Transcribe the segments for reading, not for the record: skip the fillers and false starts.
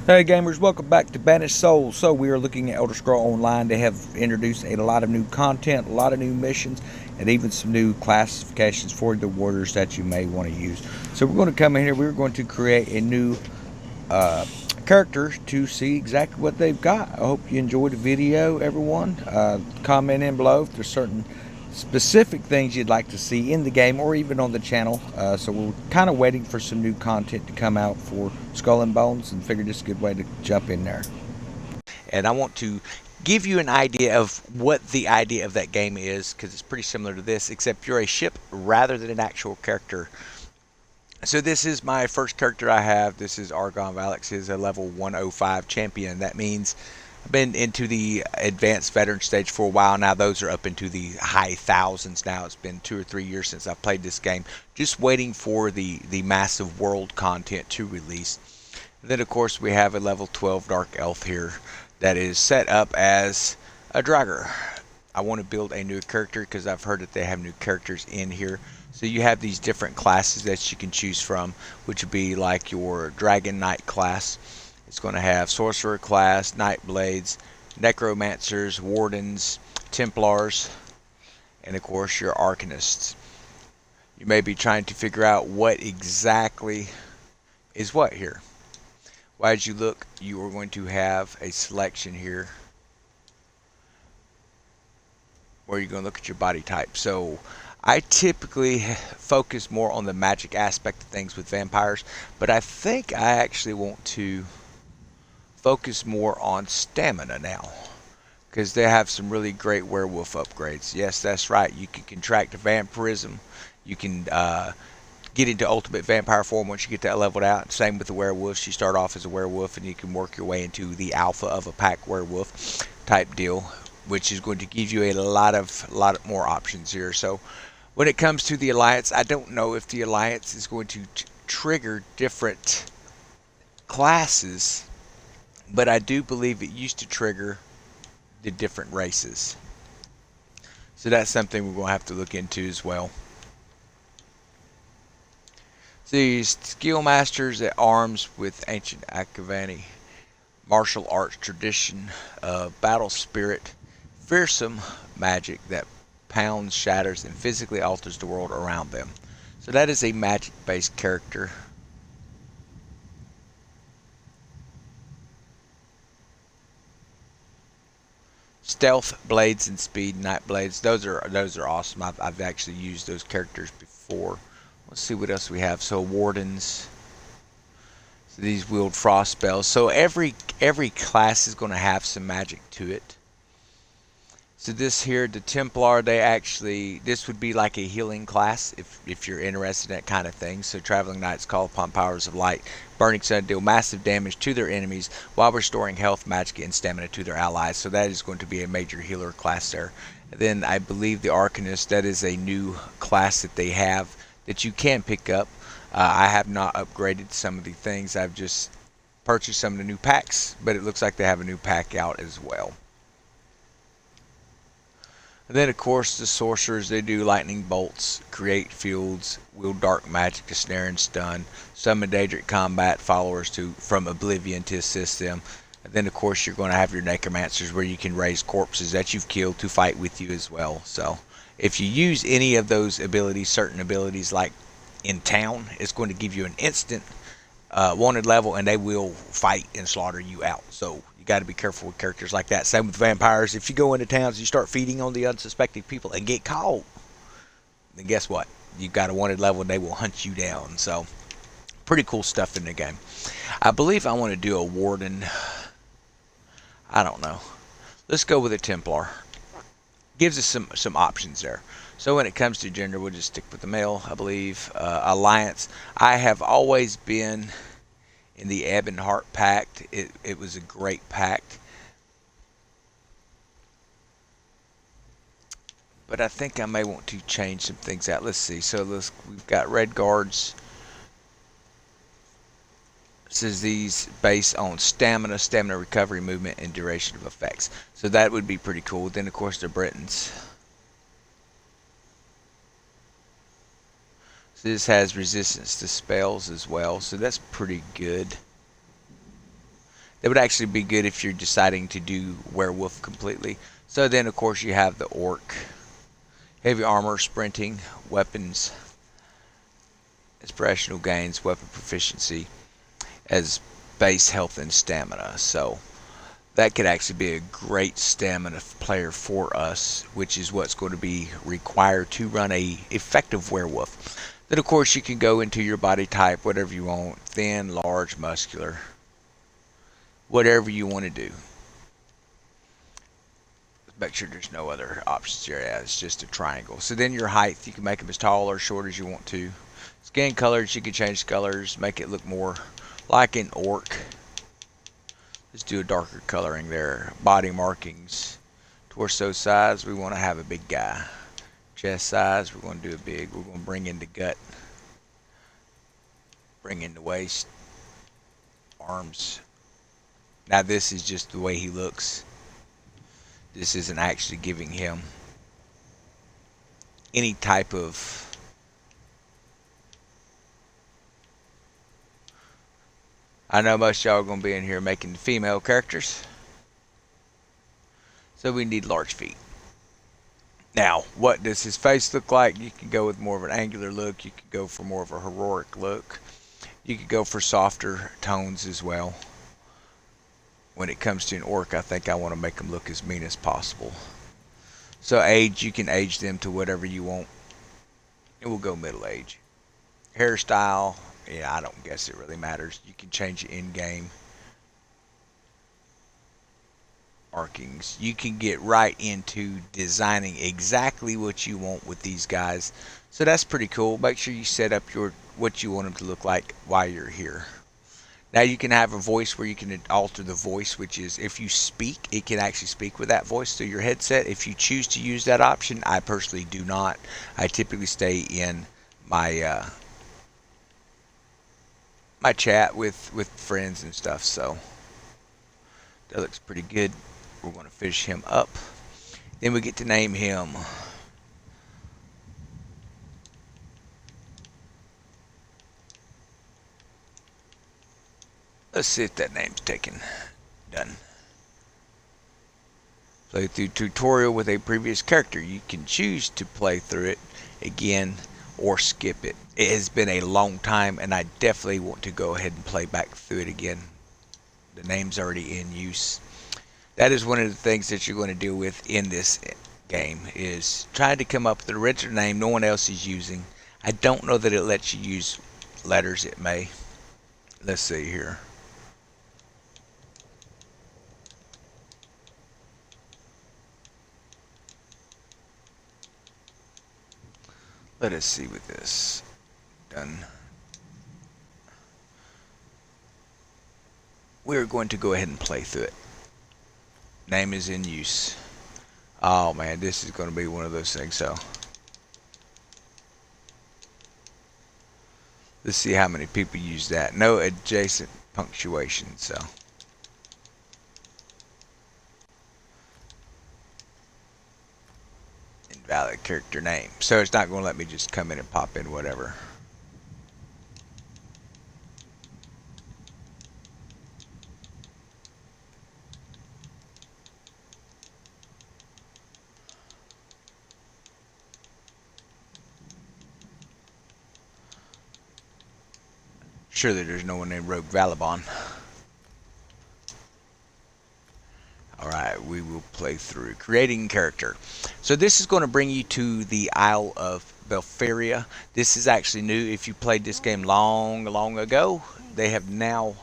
Hey gamers, welcome back to Banished Souls. So we are looking at Elder Scroll Online. They have introduced a lot of new content, a lot of new missions, and even some new classifications for the warriors that you may want to use. So we're going to come in here. We're going to create a new uh, character to see exactly what they've got. I hope you enjoyed the video, everyone. Comment in below if there's certain specific things you'd like to see in the game or even on the channel. So we're kind of waiting for some new content to come out for Skull and Bones, and figured this is a good way to jump in there. And I want to give you an idea of what the idea of that game is, because it's pretty similar to this, except you're a ship rather than an actual character. So this is my first character I have. This is Argon Valix. He's a level 105 champion. That means I've been into the advanced veteran stage for a while now. Those are up into the high thousands now. It's been 2 or 3 years since I've played this game. Just waiting for the massive world content to release. And then of course we have a level 12 dark elf here that is set up as a dragger. I want to build a new character because I've heard that they have new characters in here. So you have these different classes that you can choose from, which would be like your Dragon Knight class. It's going to have Sorcerer class, Night Blades, Necromancers, Wardens, Templars, and of course your Arcanists. You may be trying to figure out what exactly is what here. Well, as you look, you are going to have a selection here where you're going to look at your body type. So I typically focus more on the magic aspect of things with vampires, but I think I actually want to focus more on stamina now, because they have some really great werewolf upgrades. Yes, that's right. You can contract vampirism. You can get into ultimate vampire form once you get that leveled out. Same with the werewolves. You start off as a werewolf and you can work your way into the alpha of a pack werewolf type deal, which is going to give you a lot more options here. So when it comes to the alliance, I don't know if the alliance is going to trigger different classes, but I do believe it used to trigger the different races. So that's something we're going to have to look into as well. These skill masters at arms with ancient Akavani martial arts tradition, battle spirit, fearsome magic that pounds, shatters, and physically alters the world around them. So that is a magic-based character. Stealth, blades, and speed, night blades. Those are awesome. I've actually used those characters before. Let's see what else we have. So wardens. So these wield frost spells. So every class is going to have some magic to it. So this here, the Templar, this would be like a healing class if you're interested in that kind of thing. So traveling knights call upon powers of light, burning sun, deal massive damage to their enemies while restoring health, magic, and stamina to their allies. So that is going to be a major healer class there. And then I believe the Arcanist, that is a new class that they have that you can pick up. I have not upgraded some of the things. I've just purchased some of the new packs, but it looks like they have a new pack out as well. And then, of course, the sorcerers, they do lightning bolts, create fields, wield dark magic to snare and stun, summon Daedric combat followers from oblivion to assist them. And then, of course, you're going to have your necromancers where you can raise corpses that you've killed to fight with you as well. So if you use any of those abilities, certain abilities like in town, it's going to give you an instant wanted level, and they will fight and slaughter you out. So you got to be careful with characters like that. Same with vampires. If you go into towns and you start feeding on the unsuspecting people and get caught, then guess what? You've got a wanted level and they will hunt you down. So pretty cool stuff in the game. I believe I want to do a warden. I don't know. Let's go with a Templar. Gives us some options there. So when it comes to gender, we'll just stick with the male, I believe. Alliance. I have always been in the Ebonheart Pact. It was a great pact. But I think I may want to change some things out. Let's see. So we've got red guards. It says these based on stamina recovery, movement, and duration of effects. So that would be pretty cool. Then of course the Britons. So this has resistance to spells as well. So that's pretty good. That would actually be good if you're deciding to do werewolf completely. So then, of course, you have the orc. Heavy armor, sprinting, weapons, inspirational gains, weapon proficiency, as base health and stamina. So that could actually be a great stamina player for us, which is what's going to be required to run a effective werewolf. Then, of course, you can go into your body type, whatever you want, thin, large, muscular, whatever you want to do. Make sure there's no other options here. Yeah, it's just a triangle. So then your height, you can make them as tall or short as you want to. Skin colors, you can change colors, make it look more like an orc. Let's do a darker coloring there. Body markings. Torso size, we want to have a big guy. Chest size, we're going to do a big. We're going to bring in the gut. Bring in the waist. Arms. Now this is just the way he looks. This isn't actually giving him any type of I know most of y'all are going to be in here making female characters. So we need large feet. Now, what does his face look like? You can go with more of an angular look. You could go for more of a heroic look. You could go for softer tones as well. When it comes to an orc, I think I want to make them look as mean as possible. So age, you can age them to whatever you want. And we'll go middle age. Hairstyle, yeah, I don't guess it really matters. You can change it in game. Markings. You can get right into designing exactly what you want with these guys. So that's pretty cool. Make sure you set up your what you want them to look like while you're here. Now you can have a voice where you can alter the voice, which is if you speak, it can actually speak with that voice through your headset. If you choose to use that option, I personally do not. I typically stay in my my chat with friends and stuff. So that looks pretty good. We're going to fish him up. Then we get to name him. Let's see if that name's taken. Done. Play through tutorial with a previous character. You can choose to play through it again or skip it. It has been a long time and I definitely want to go ahead and play back through it again. The name's already in use. That is one of the things that you're going to deal with in this game is trying to come up with an original name no one else is using. I don't know that it lets you use letters. It may. Let's see here. Let us see with this. Done. We're going to go ahead and play through it. Name is in use. Oh man, this is going to be one of those things. So let's see how many people use that. No adjacent punctuation. So invalid character name. So it's not going to let me just come in and pop in whatever. Surely there's no one named Rogue Valabon. Alright, we will play through creating character. So this is going to bring you to the Isle of Belferia. This is actually new. If you played this game long ago, they have now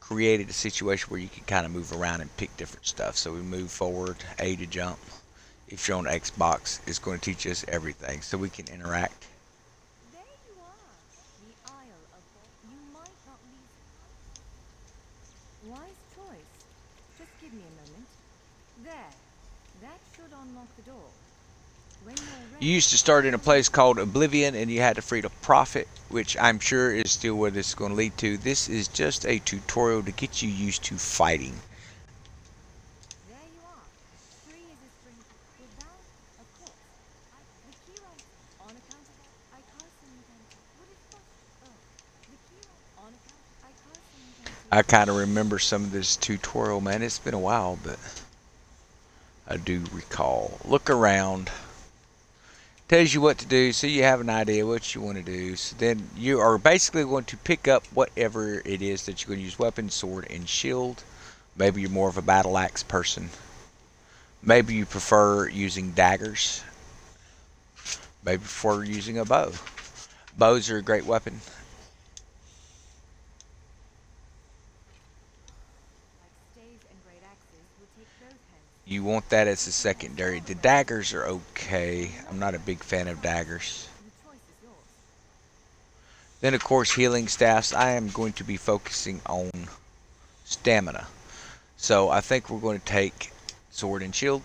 created a situation where you can kind of move around and pick different stuff. So we move forward, A to jump. If you're on Xbox, it's going to teach us everything so we can interact. There you are, the Isle of You might not leave. Wise choice. Just give me a moment. There. That should unlock the door. When you're You ready. used to start in a place called Oblivion and you had to free to profit, which I'm sure is still what this is going to lead to. This is just a tutorial to get you used to fighting. There you are. Free as a spring. Without, of course. The key right. On account of that, I cast some intent. What is first? Oh. The key right. On account. I cast some intent. I kind of remember some of this tutorial, man. It's been a while, but I do recall. Look around. Tells you what to do, so you have an idea what you want to do. So then you are basically going to pick up whatever it is that you're going to use: weapon, sword, and shield. Maybe you're more of a battle axe person. Maybe you prefer using daggers. Maybe prefer using a bow. Bows are a great weapon. Like staves and great axes, we'll take those heads. You want that as a secondary. The daggers are okay. I'm not a big fan of daggers. The choice is yours. Then, of course, healing staffs. I am going to be focusing on stamina. So I think we're going to take sword and shield.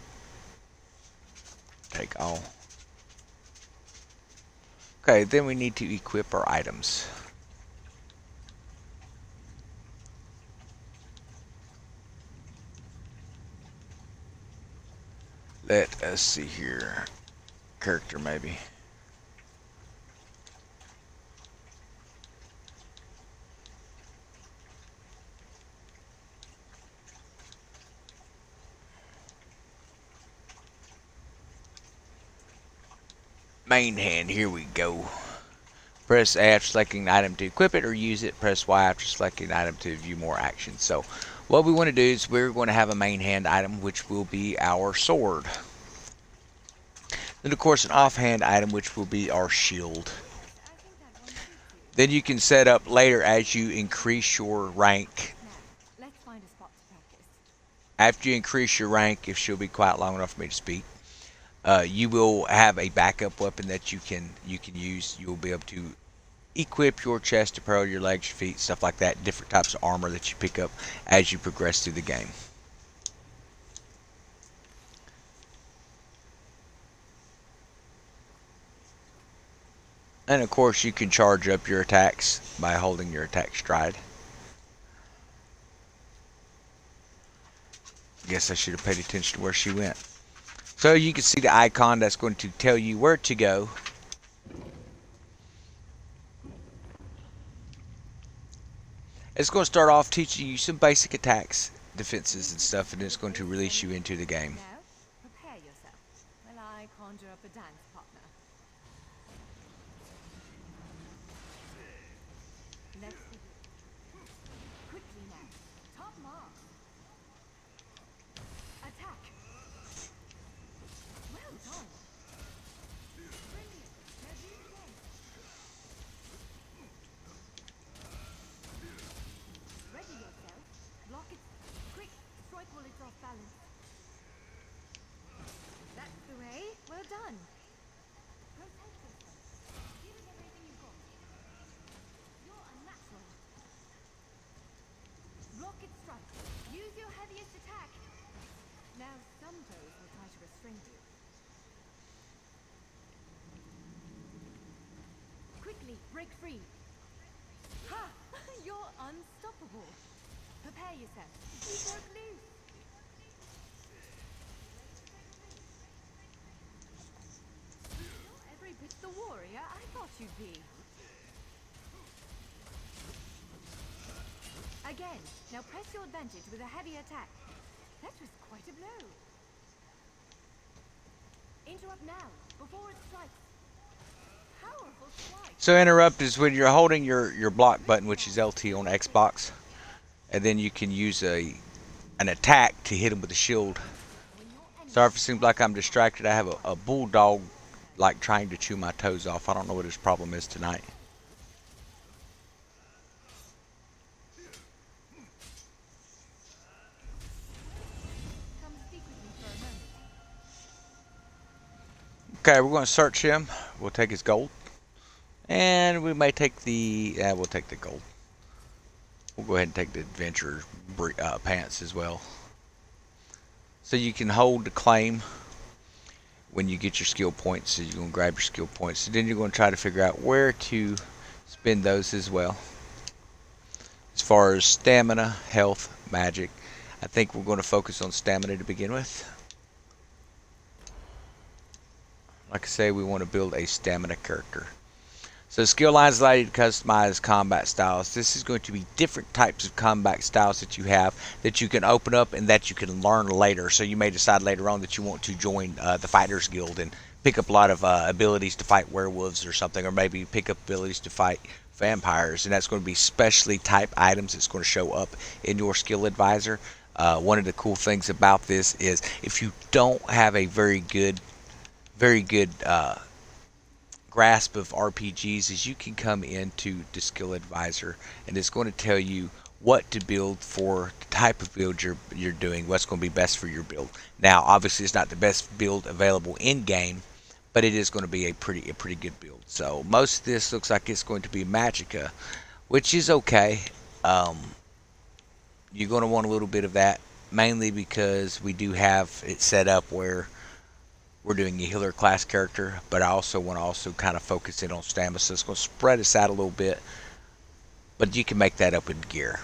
Take all. Okay, then we need to equip our items. Let us see here. Character, maybe. Main hand, here we go. Press A after selecting an item to equip it or use it. Press Y after selecting an item to view more actions. So what we want to do is we're going to have a main hand item, which will be our sword. Then, of course, an offhand item, which will be our shield. Yes, I think that one suits you. Then you can set up later as you increase your rank. Now, let's find a spot to practice. After you increase your rank, if she'll be quiet long enough for me to speak, you will have a backup weapon that you can use. You will be able to equip your chest, apparel, your legs, your feet, stuff like that. Different types of armor that you pick up as you progress through the game. And of course, you can charge up your attacks by holding your attack stride. Guess I should have paid attention to where she went. So you can see the icon that's going to tell you where to go. It's going to start off teaching you some basic attacks, defenses, and stuff, and it's going to release you into the game. Now, prepare yourself while I conjure up a dance partner. Let's begin. Quickly now. Top mark. Attack. Well done. Brilliant. Now do it again. Ready yourself. Block it. Quick. Strike while it's off balance. That's the way. Well done. Protect yourself. Give it everything you've got. You're unnatural. Rocket strike. Use your heaviest attack. Now some foes will try to restrain you. Quickly, break free. Ha! You're unstoppable. Prepare yourself. You broke loose. You're every bit the warrior I thought you'd be. Again. Now press your advantage with a heavy attack. That was quite a blow. Interrupt now, before it strikes. Powerful strike. So interrupt is when you're holding your block button, which is LT on Xbox, and then you can use an attack to hit him with a shield. When your enemy Sorry if it seems like I'm distracted. I have a bulldog like trying to chew my toes off. I don't know what his problem is tonight. come speak with me for a moment. Okay, we're going to search him. We'll take his gold. And we may take the... we'll take the gold. We'll go ahead and take the adventure pants as well. So you can hold the claim when you get your skill points. So you're going to grab your skill points. And then you're going to try to figure out where to spend those as well. As far as stamina, health, magic, I think we're going to focus on stamina to begin with. Like I say, we want to build a stamina character. So skill lines allow you to customize combat styles. This is going to be different types of combat styles that you have that you can open up and that you can learn later. So you may decide later on that you want to join the Fighters Guild and pick up a lot of abilities to fight werewolves or something, or maybe pick up abilities to fight vampires, and that's going to be specially type items that's going to show up in your skill advisor. One of the cool things about this is if you don't have a very good grasp of RPGs, is you can come into the skill advisor and it's going to tell you what to build for the type of build you're doing, what's going to be best for your build. Now, obviously, it's not the best build available in game, but it is going to be a pretty good build. So most of this looks like it's going to be Magicka, which is okay. Um, you're going to want a little bit of that, mainly because we do have it set up where we're doing a healer class character, but I also want to kind of focus in on stamina, so it's going to spread us out a little bit, but you can make that up in gear.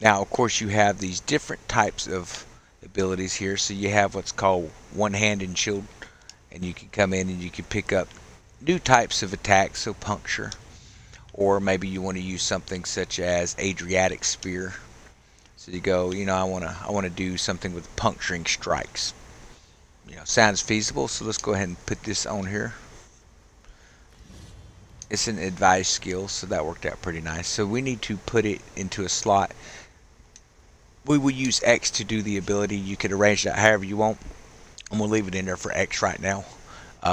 Now, of course, you have these different types of abilities here. So you have what's called one hand and shield, and you can come in and you can pick up new types of attacks, so puncture, or maybe you want to use something such as Adriatic Spear. So you go, I want to do something with puncturing strikes. Sounds feasible, so let's go ahead and put this on here. It's an advised skill, so that worked out pretty nice. So we need to put it into a slot. We will use X to do the ability. You can arrange that however you want. I'm going to leave it in there for X right now.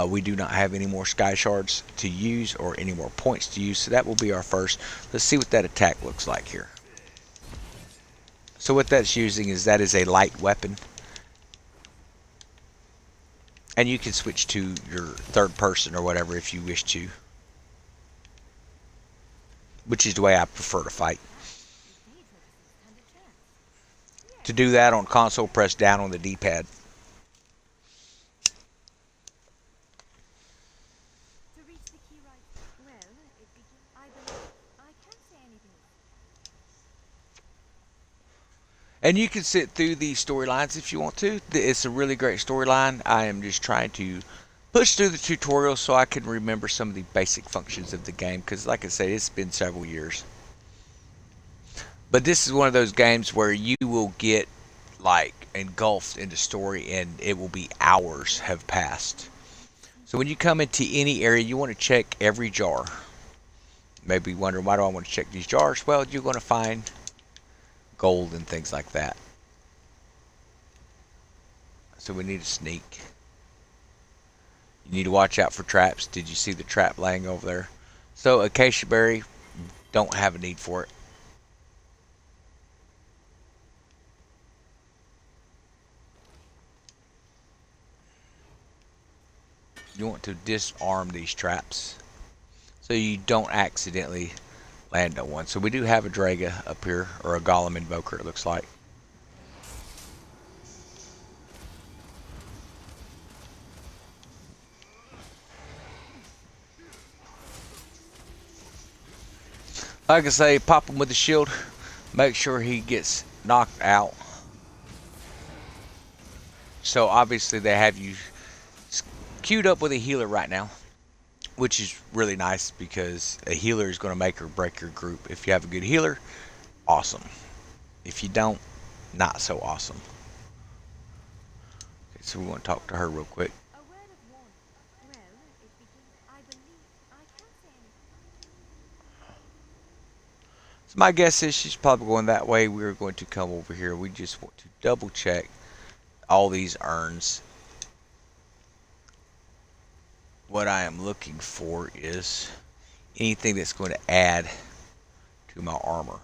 We do not have any more sky shards to use or any more points to use, so that will be our first. Let's see what that attack looks like here. So what that's using is that is a light weapon. And you can switch to your third person or whatever if you wish to. Which is the way I prefer to fight. To do that on console, press down on the D-pad. To reach the key right. Well, it begins. I believe. I can't say anything. And you can sit through these storylines if you want to. It's a really great storyline. I am just trying to push through the tutorial so I can remember some of the basic functions of the game, because like I said, it's been several years. But this is one of those games where you will get like engulfed in the story and it will be hours have passed. So when you come into any area, you want to check every jar. Maybe wondering, why do I want to check these jars? Well, you're going to find gold and things like that. So we need to sneak. You need to watch out for traps. Did you see the trap laying over there? So acacia berry, don't have a need for it. You want to disarm these traps so you don't accidentally land on one. So we do have a Draga up here, or a Golem Invoker it looks like. Like I say, pop him with the shield. Make sure he gets knocked out. So obviously they have you queued up with a healer right now, which is really nice because a healer is going to make or break your group. If you have a good healer, awesome. If you don't, not so awesome. Okay, so we want to talk to her real quick. A word of warning. Well, it begins. I believe. I can't say anything. So my guess is she's probably going that way. We're going to come over here. We just want to double check all these urns. What I am looking for is anything that's going to add to my armor.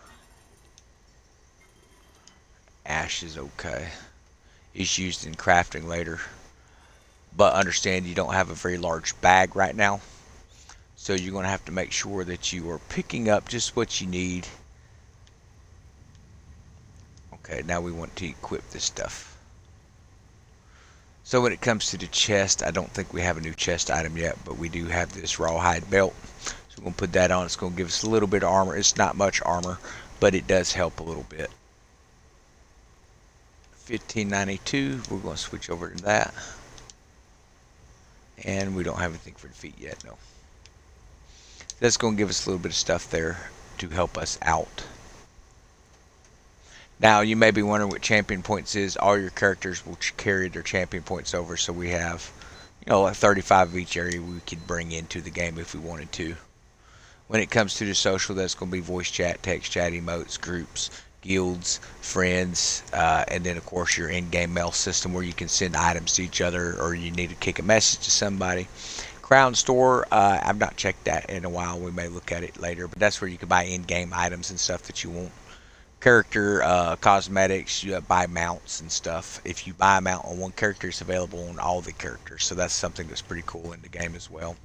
Ash is okay. It's used in crafting later. But understand you don't have a very large bag right now. So you're going to have to make sure that you are picking up just what you need. Okay, now we want to equip this stuff. So when it comes to the chest, I don't think we have a new chest item yet, but we do have this rawhide belt. So we're going to put that on. It's going to give us a little bit of armor. It's not much armor, but it does help a little bit. 1592, we're going to switch over to that. And we don't have anything for the feet yet, no. That's going to give us a little bit of stuff there to help us out. Now, you may be wondering what champion points is. All your characters will carry their champion points over, so we have, like 35 of each area we could bring into the game if we wanted to. When it comes to the social, that's going to be voice chat, text chat, emotes, groups, guilds, friends, and then, of course, your in-game mail system where you can send items to each other or you need to kick a message to somebody. Crown Store, I've not checked that in a while. We may look at it later, but that's where you can buy in-game items and stuff that you want. Character cosmetics, you buy mounts and stuff. If you buy a mount on one character, it's available on all the characters, so that's something that's pretty cool in the game as well.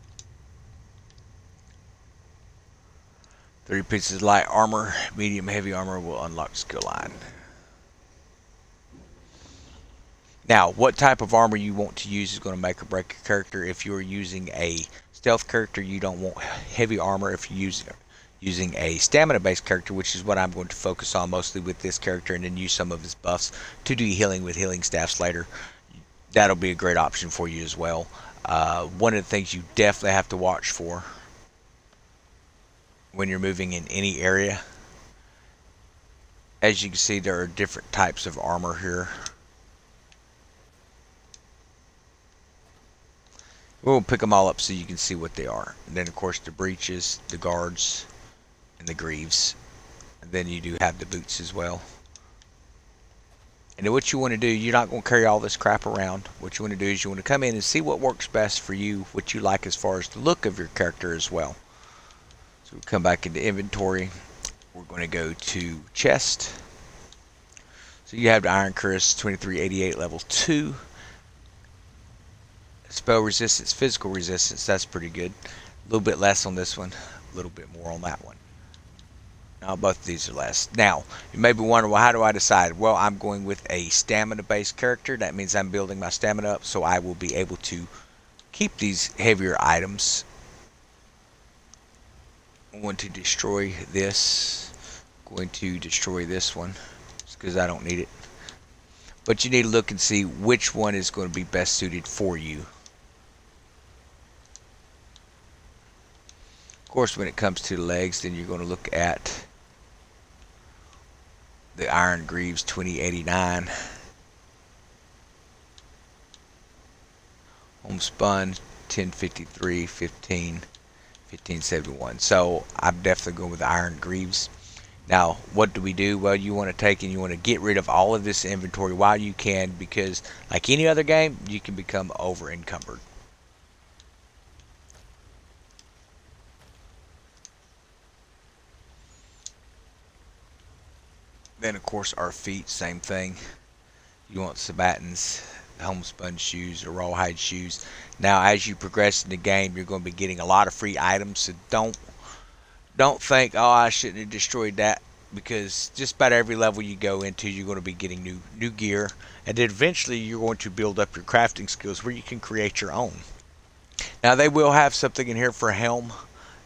3 pieces of light armor, medium heavy armor will unlock skill line. Now, what type of armor you want to use is going to make or break your character. If you're using a stealth character, you don't want heavy armor. If you're using a stamina-based character, which is what I'm going to focus on mostly with this character, and then use some of his buffs to do healing with healing staffs later, that'll be a great option for you as well. One of the things you definitely have to watch for when you're moving in any area, as you can see, there are different types of armor here. We'll pick them all up so you can see what they are. And then, of course, the breeches, the guards, and the greaves. And then you do have the boots as well. And then what you want to do, you're not going to carry all this crap around. What you want to do is you want to come in and see what works best for you, what you like as far as the look of your character as well. So we come back into inventory. We're going to go to chest. So you have the Iron Cuirass 2388 level 2. Spell resistance, physical resistance, that's pretty good. A little bit less on this one, a little bit more on that one. Now, both of these are less. Now, you may be wondering, well, how do I decide? Well, I'm going with a stamina-based character. That means I'm building my stamina up, so I will be able to keep these heavier items. I'm going to destroy this. I'm going to destroy this one, just because I don't need it. But you need to look and see which one is going to be best suited for you. Of course, when it comes to the legs, then you're going to look at the Iron Greaves 2089. Homespun 1053, 1571. So I'm definitely going with the Iron Greaves. Now, what do we do? Well, you want to take and you want to get rid of all of this inventory while you can, because like any other game, you can become over encumbered. Then, of course, our feet, same thing. You want Sabatins, homespun shoes, or rawhide shoes. Now, as you progress in the game, you're going to be getting a lot of free items, so don't think, oh, I shouldn't have destroyed that, because just about every level you go into, you're going to be getting new gear, and then eventually you're going to build up your crafting skills where you can create your own. Now, they will have something in here for a helm.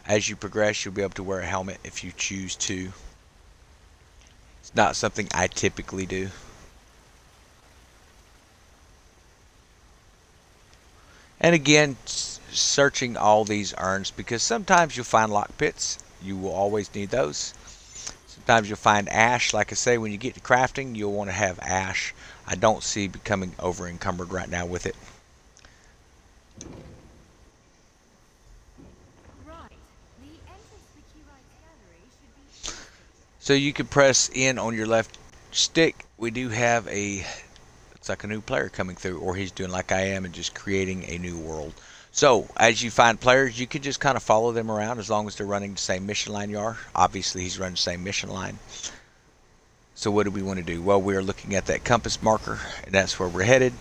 As you progress, you'll be able to wear a helmet if you choose to. It's not something I typically do. And again, searching all these urns, because sometimes you'll find lock pits. You will always need those. Sometimes you'll find ash. Like I say, when you get to crafting, you'll want to have ash. I don't see becoming over encumbered right now with it. So you can press in on your left stick. We do have it's like a new player coming through, or he's doing like I am and just creating a new world. So as you find players, you can just kind of follow them around as long as they're running the same mission line you are. Obviously, he's running the same mission line. So what do we want to do? Well, we're looking at that compass marker, and that's where we're headed.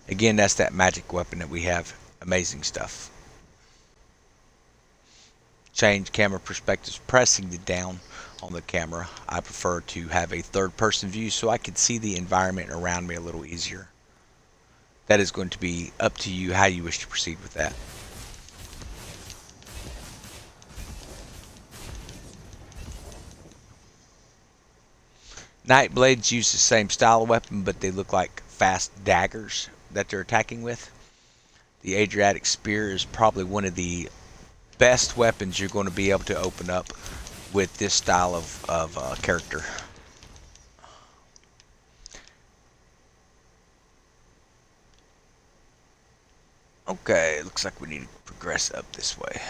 Again, that's that magic weapon that we have. Amazing stuff. Change camera perspectives, pressing the down on the camera. I prefer to have a third person view so I can see the environment around me a little easier. That is going to be up to you how you wish to proceed with that. Night Blades use the same style of weapon, but they look like fast daggers that they're attacking with. The Adriatic Spear is probably one of the best weapons you're going to be able to open up with this style of character. Okay, looks like we need to progress up this way.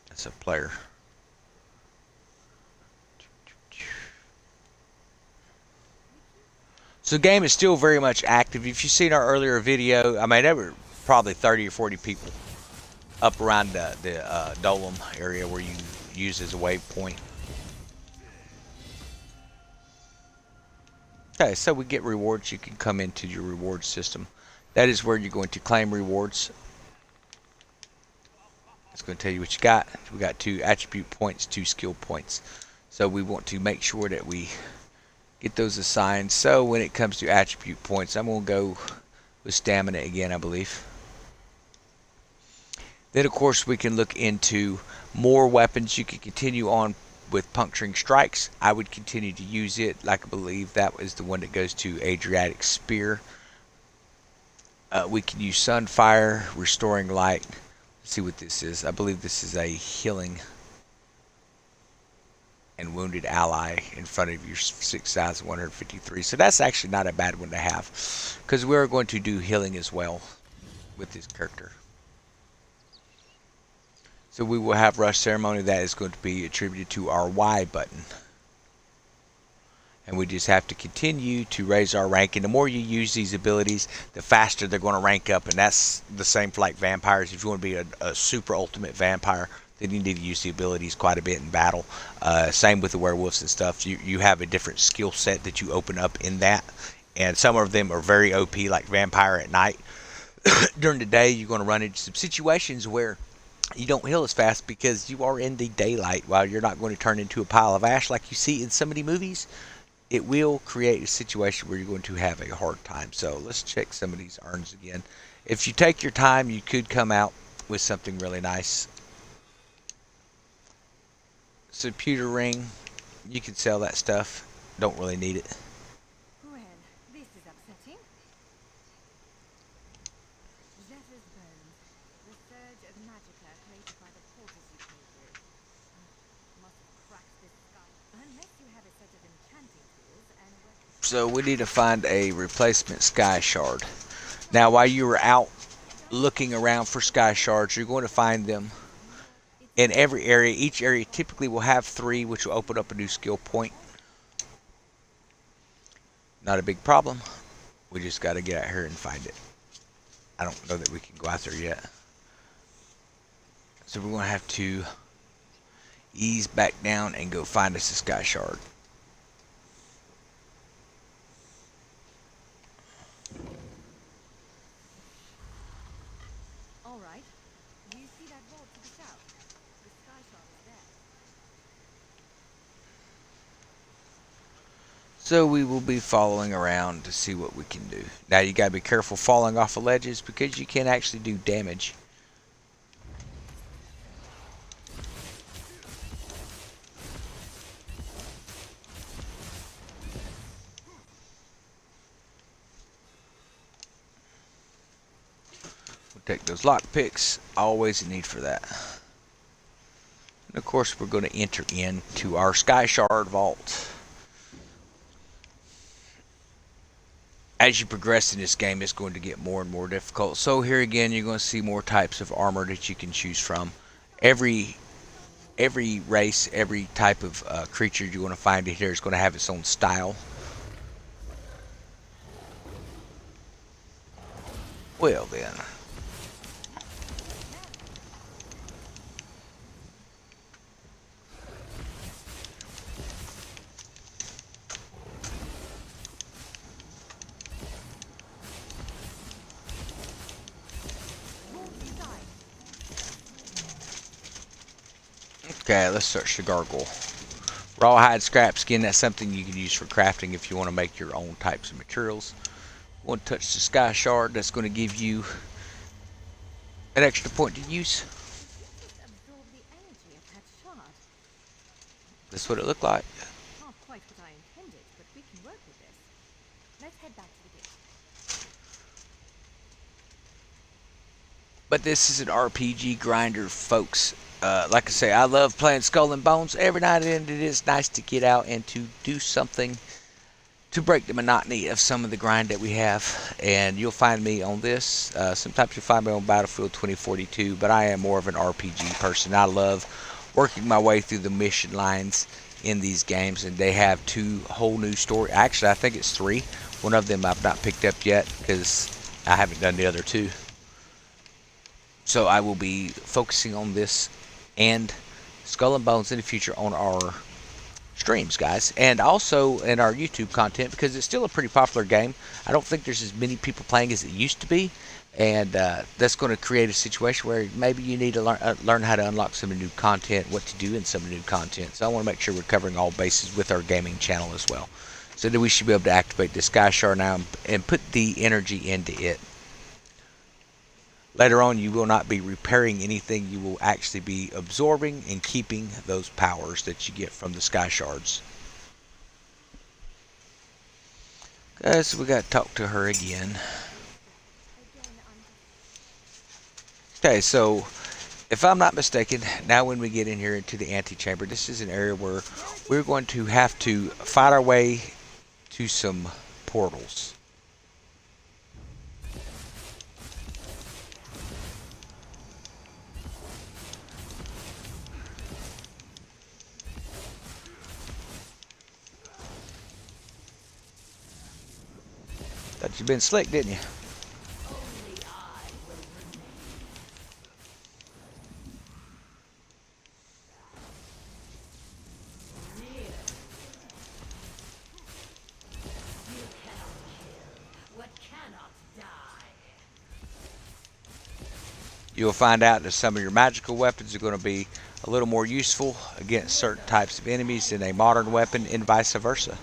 That's a player. So the game is still very much active. If you've seen our earlier video, I mean, there were probably 30 or 40 people up around the Dolem area where you use as a waypoint. Okay, so we get rewards. You can come into your reward system. That is where you're going to claim rewards. It's going to tell you what you got. We got 2 attribute points, 2 skill points. So we want to make sure that we get those assigned. So when it comes to attribute points, I'm going to go with stamina again, I believe. Then, of course, we can look into more weapons. You can continue on with puncturing strikes. I would continue to use it. Like I believe that was the one that goes to Adriatic Spear. We can use Sunfire, restoring light. Let's see what this is. I believe this is a healing and wounded ally in front of your 6,153. So that's actually not a bad one to have, because we're going to do healing as well with this character. So we will have Rush Ceremony. That is going to be attributed to our Y button. And we just have to continue to raise our rank. And the more you use these abilities, the faster they're going to rank up. And that's the same for like vampires. If you want to be a super ultimate vampire, then you need to use the abilities quite a bit in battle. Same with the werewolves and stuff. You have a different skill set that you open up in that. And some of them are very OP, like Vampire at night. During the day, you're going to run into some situations where you don't heal as fast because you are in the daylight, while you're not going to turn into a pile of ash like you see in so many movies. It will create a situation where you're going to have a hard time. So let's check some of these urns again. If you take your time, you could come out with something really nice. So pewter ring, you can sell that stuff. Don't really need it. Well, this is upsetting. Zephyrs bones. The surge of magicka created by the portals you came through. Must have cracked this sky. Unless you have a set of enchanting tools and a weapon. So we need to find a replacement sky shard. Now, while you were out looking around for sky shards, you're going to find them in every area. Each area typically will have 3, which will open up a new skill point. Not a big problem. We just got to get out here and find it. I don't know that we can go out there yet. So we're going to have to ease back down and go find us a sky shard. All right. Do you see that vault to the south? The sky shard is there. So we will be following around to see what we can do. Now you got to be careful falling off of ledges because you can actually do damage. We'll take those lockpicks. Always a need for that. And of course we're going to enter into our Sky Shard Vault. As you progress in this game, it's going to get more and more difficult. So here again, you're going to see more types of armor that you can choose from. Every race, every type of creature you're going to find in here is going to have its own style. Well then. Okay, let's search the gargoyle. Rawhide, scrap skin, that's something you can use for crafting if you want to make your own types of materials. Want to touch the sky shard, that's going to give you an extra point to use. Did you just absorb the energy of that shard? That's what it looked like. Not quite what I intended. But this is an RPG grinder, folks. Like I say, I love playing Skull and Bones. Every now and then it is nice to get out and to do something to break the monotony of some of the grind that we have. And you'll find me on this. Sometimes you'll find me on Battlefield 2042, but I am more of an RPG person. I love working my way through the mission lines in these games, and they have two whole new story. Actually, I think it's three. One of them I've not picked up yet because I haven't done the other two. So I will be focusing on this and Skull and Bones in the future on our streams, guys, and also in our YouTube content because it's still a pretty popular game. I don't think there's as many people playing as it used to be, and that's going to create a situation where maybe you need to learn how to unlock some new content, what to do in some new content. So I want to make sure we're covering all bases with our gaming channel as well. So that we should be able to activate the Sky Shard now and put the energy into it. Later on, you will not be repairing anything. You will actually be absorbing and keeping those powers that you get from the Sky Shards. So we got to talk to her again. Okay, so if I'm not mistaken, now when we get in here into the antechamber, this is an area where we're going to have to fight our way to some portals. Thought you'd been slick, didn't you? You'll find out that some of your magical weapons are going to be a little more useful against certain types of enemies than a modern weapon, and vice versa.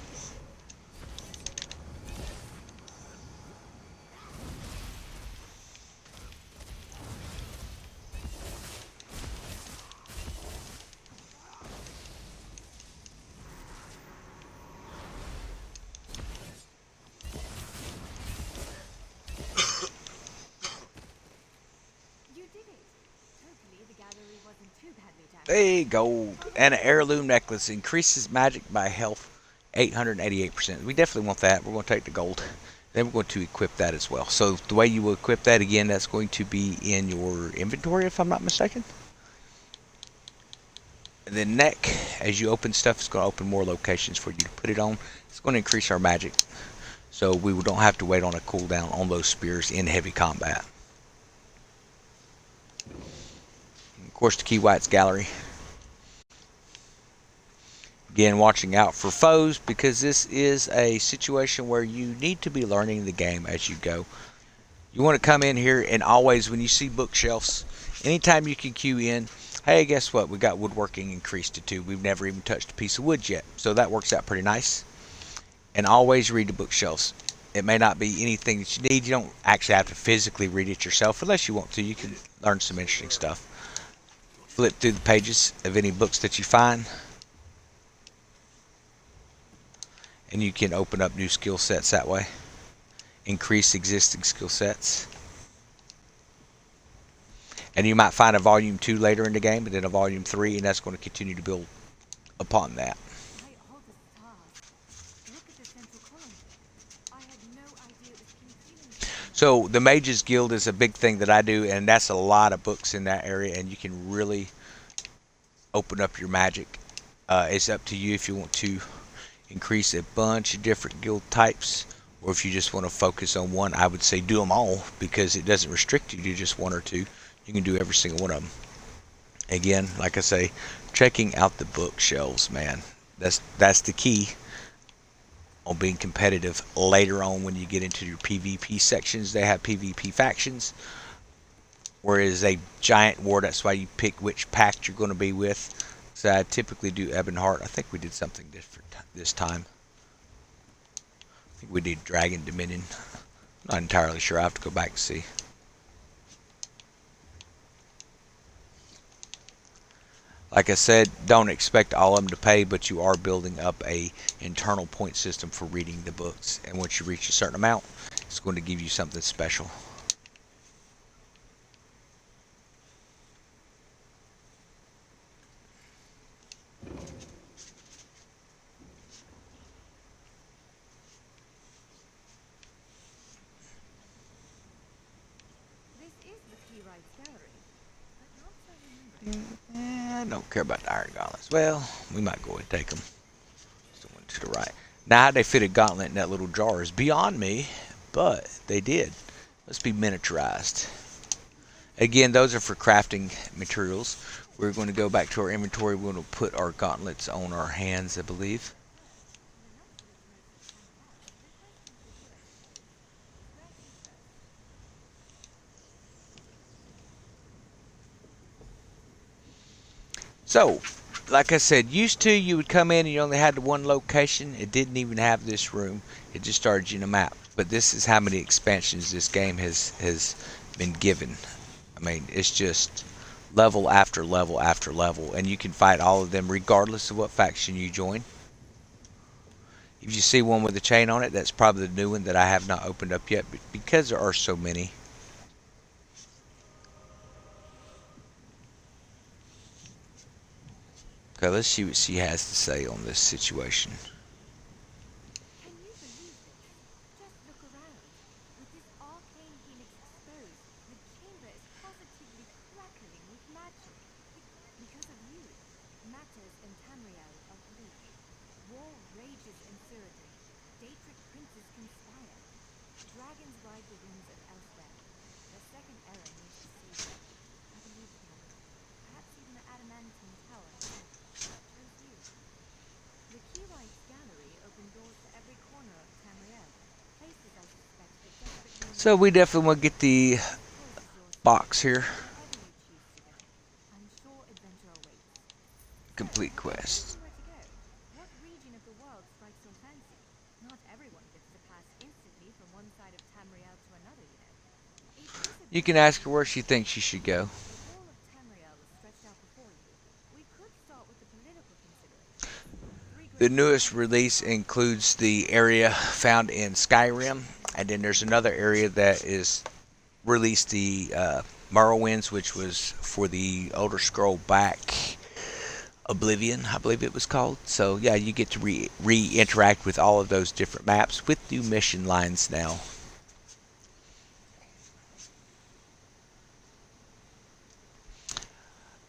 Hey, gold. And an heirloom necklace increases magic by health 888%. We definitely want that. We're going to take the gold. Then we're going to equip that as well. So the way you will equip that, again, that's going to be in your inventory, if I'm not mistaken. And then neck, as you open stuff, it's going to open more locations for you to put it on. It's going to increase our magic. So we don't have to wait on a cooldown on those spears in heavy combat. Of course, the Key White's Gallery. Again, watching out for foes because this is a situation where you need to be learning the game as you go. You want to come in here and always, when you see bookshelves, anytime you can queue in, hey, guess what? We got woodworking increased to 2. We've never even touched a piece of wood yet. So that works out pretty nice. And always read the bookshelves. It may not be anything that you need. You don't actually have to physically read it yourself unless you want to. You can learn some interesting stuff. Flip through the pages of any books that you find. And you can open up new skill sets that way. Increase existing skill sets. And you might find a volume 2 later in the game, and then a volume 3, and that's going to continue to build upon that. So the Mages Guild is a big thing that I do, and that's a lot of books in that area, and you can really open up your magic. It's up to you if you want to increase a bunch of different guild types, or if you just want to focus on one. I would say do them all because it doesn't restrict you to just one or two. You can do every single one of them. Again, like I say, checking out the bookshelves, man. That's the key on being competitive. Later on, when you get into your PvP sections, they have PvP factions, whereas a giant war, that's why you pick which pact you're going to be with. So I typically do Ebonheart. I think we did something different this time. I think we did Dragon Dominion. Not entirely sure. I have to go back and see. Like I said, don't expect all of them to pay, but you are building up a internal point system for reading the books. And once you reach a certain amount, it's going to give you something special. Wife's gallery, but not so remembrance. I don't care about the iron gauntlets. Well, we might go ahead and take them. It's the one to the right. Now, how they fit a gauntlet in that little jar is beyond me, but they did. Let's be miniaturized. Again, those are for crafting materials. We're going to go back to our inventory. We're going to put our gauntlets on our hands, I believe. You're not sure it's most of Tamriel. Good question for you, I suppose. Where to first? So, like I said, used to you would come in and you only had the one location. It didn't even have this room. It just started you in a map. But this is how many expansions this game has been given. I mean, it's just level after level after level, and you can fight all of them regardless of what faction you join. If you see one with a chain on it, that's probably the new one that I have not opened up yet, because there are so many. Okay, let's see what she has to say on this situation. Can you believe this? Just look around. With this arcane helix exposed, the chamber is positively crackling with magic. Because of you, matters in Tamriel are bleak. War rages in Cyrodiil. Daedric princes conspire. Dragons ride the winds of Elspeth. The second era needs to save them. I believe the other. Perhaps even the adamantine tower itself. Chose you. The Keywife's gallery opened doors to every corner of Tamriel. Places, I suspect, that desperate So humans we never definitely want ventured. to get the The choice is yours to make, box here. wherever you choose to go. I'm sure adventure awaits. So, Complete you're quest. choosing where to go. What region of the world strikes your fancy? Not everyone gets to pass instantly from one side of Tamriel to another, you know. A piece of You can history ask her would where be she enough. thinks she should go. The whole of Tamriel is stretched out before you. We could start with the political considerations. Three The great newest alliances release divide the includes realm. the area found Cyrodiil, in Elspeth, Skyrim, and then there's Melniboné, another area that is released the Morrowinds, which was for the Elder Scroll back Oblivion, I believe it was called. So yeah, you get to interact with all of those different maps with new mission lines now.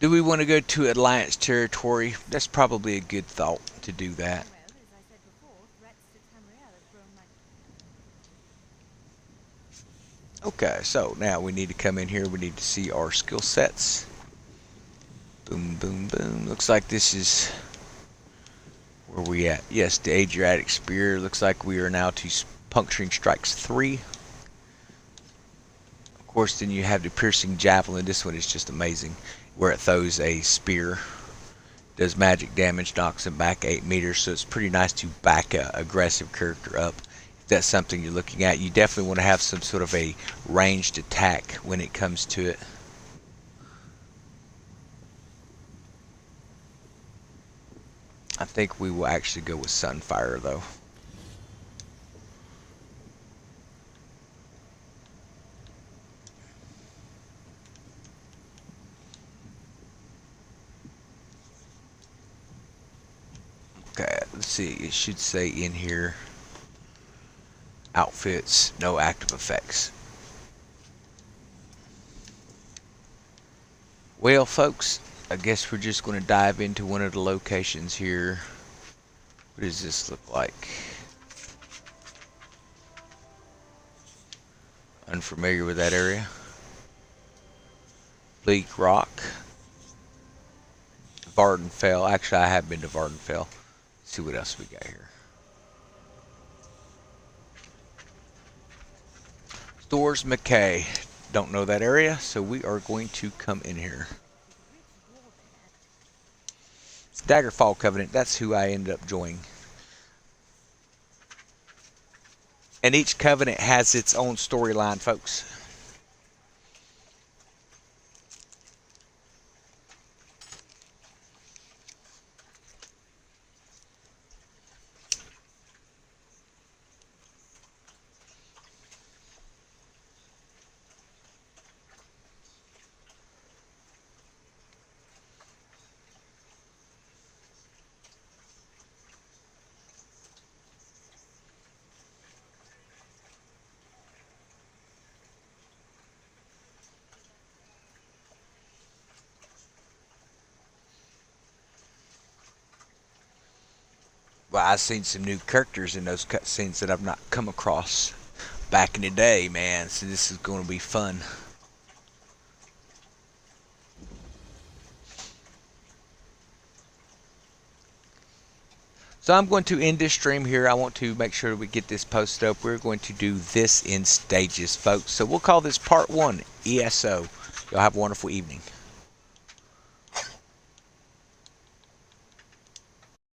Do we want to go to Alliance territory? That's probably a good thought to do that. Well, as I said before, threats to Tamriel have grown like... Okay, so now we need to come in here. We need to see our skill sets. Boom, boom, boom. Looks like this is where we at. Yes, the Adriatic Spear. Looks like we are now to Puncturing Strikes 3. Of course, then you have the Piercing Javelin. This one is just amazing, where it throws a spear, does magic damage, knocks him back 8 meters, so it's pretty nice to back a aggressive character up. If that's something you're looking at, you definitely want to have some sort of a ranged attack when it comes to it. I think we will actually go with Sunfire, though. Okay, let's see. It should say in here, outfits, no active effects. Well, folks, I guess we're just going to dive into one of the locations here. What does this look like? Unfamiliar with that area. Bleak Rock. Vardenfell. Actually, I have been to Vardenfell. Let's see what else we got here. Stores McKay. Don't know that area, so we are going to come in here. with rich dwarven and... Daggerfall Covenant. That's who I ended up joining. And each covenant has its own storyline, folks. Well, I've seen some new characters in those cutscenes that I've not come across back in the day, man. So this is going to be fun. So I'm going to end this stream here. I want to make sure we get this posted up. We're going to do this in stages, folks. So we'll call this part 1 ESO. Y'all have a wonderful evening.